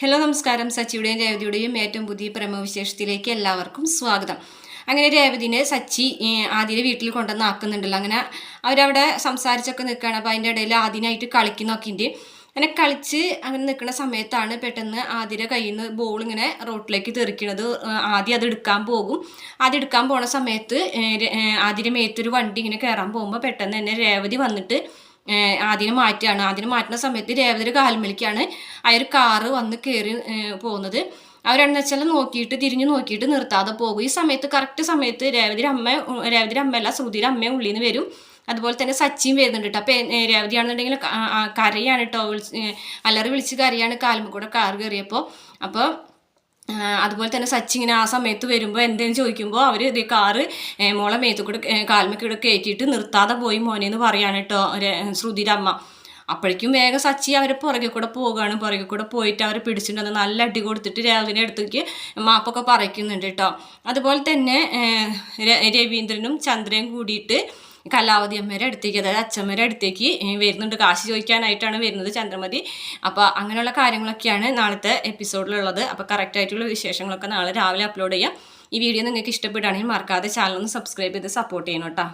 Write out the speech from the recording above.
Hello നമസ്കാരം. സച്ചിയുടെയും രേവതിയുടെയും ഏറ്റവും പുതിയ പ്രേമവിശേഷത്തിലേക്ക് എല്ലാവർക്കും സ്വാഗതം. അങ്ങനെ രേവതിനെ സച്ചി ആദിനെ വീട്ടിൽ കൊണ്ടുവന്ന് ആക്കുന്നുണ്ടല്ലോ. അങ്ങനെ അവരവിടെ സംസാരിച്ചൊക്കെ നിൽക്കുകയാണ്. അപ്പോൾ അതിൻ്റെ ഇടയിൽ ആദിനായിട്ട് കളിക്കുന്നൊക്കെ ഉണ്ട്. അങ്ങനെ കളിച്ച് അങ്ങനെ നിൽക്കുന്ന സമയത്താണ് പെട്ടെന്ന് ആദിയുടെ കയ്യിൽ നിന്ന് ബോൾ ഇങ്ങനെ റോട്ടിലേക്ക് തെറിക്കണത്. ആദ്യം അത് എടുക്കാൻ പോകും. ആദ്യം എടുക്കാൻ പോണ സമയത്ത് ആദിയുടെ മേത്തൊരു വണ്ടി ഇങ്ങനെ കയറാൻ പോകുമ്പോൾ പെട്ടെന്ന് തന്നെ രേവതി വന്നിട്ട് ആദിനെ മാറ്റുകയാണ്. ആദിനെ മാറ്റുന്ന സമയത്ത് രേവതിയുടെ കാൽമേലേക്കാണ് ആ ഒരു കാറ് വന്ന് കയറി പോകുന്നത്. അവരെന്ന് വെച്ചാൽ നോക്കിയിട്ട് തിരിഞ്ഞു നോക്കിയിട്ട് നിർത്താതെ പോകും. ഈ സമയത്ത് കറക്റ്റ് സമയത്ത് രേവതിയുടെ അമ്മയല്ല ശ്രുതിയുടെ അമ്മയും ഉള്ളിൽ നിന്ന് വരും. അതുപോലെ തന്നെ സച്ചിയും വരുന്നുണ്ട് കേട്ടോ. അപ്പം രേവതിയാണെന്നുണ്ടെങ്കിൽ കരയാണ് കേട്ടോ, അല്ലറി വിളിച്ച് കരയാണ് കാൽമ കൂടെ കാറ് കയറിയപ്പോൾ. അപ്പോൾ അതുപോലെ തന്നെ സച്ചി ഇങ്ങനെ ആ സമയത്ത് വരുമ്പോൾ എന്തെങ്കിലും ചോദിക്കുമ്പോൾ അവർ ഇത് കാറ് മോളെ മേത്തു കൂടെ കാൽമക്കൂടെ കയറ്റിയിട്ട് നിർത്താതെ പോയി മോനെന്ന് പറയാണ് കേട്ടോ ശ്രുതിയുടെ അമ്മ. അപ്പോഴേക്കും വേഗം സച്ചി അവരെ പുറകെ കൂടെ പോവുകയാണ്. പുറകെ കൂടെ പോയിട്ട് അവരെ പിടിച്ചിട്ടുണ്ടെന്ന് നല്ല അടി കൊടുത്തിട്ട് രേവതിൻ്റെ അടുത്തേക്ക് മാപ്പൊക്കെ പറയിക്കുന്നുണ്ട് കേട്ടോ. അതുപോലെ തന്നെ രവീന്ദ്രനും ചന്ദ്രയും കൂടിയിട്ട് കലാവതി അമ്മയുടെ അടുത്തേക്ക്, അതായത് അച്ഛമ്മയുടെ അടുത്തേക്ക് വരുന്നുണ്ട്. കാശ് ചോദിക്കാനായിട്ടാണ് വരുന്നത് ചന്ദ്രമതി. അപ്പോൾ അങ്ങനെയുള്ള കാര്യങ്ങളൊക്കെയാണ് നാളത്തെ എപ്പിസോഡിലുള്ളത്. അപ്പോൾ കറക്റ്റായിട്ടുള്ള വിശേഷങ്ങളൊക്കെ നാളെ രാവിലെ അപ്ലോഡ് ചെയ്യാം. ഈ വീഡിയോ നിങ്ങൾക്ക് ഇഷ്ടപ്പെടുകയാണെങ്കിൽ മറക്കാതെ ചാനൽ ഒന്ന് സബ്സ്ക്രൈബ് ചെയ്ത് സപ്പോർട്ട് ചെയ്യണം കേട്ടോ.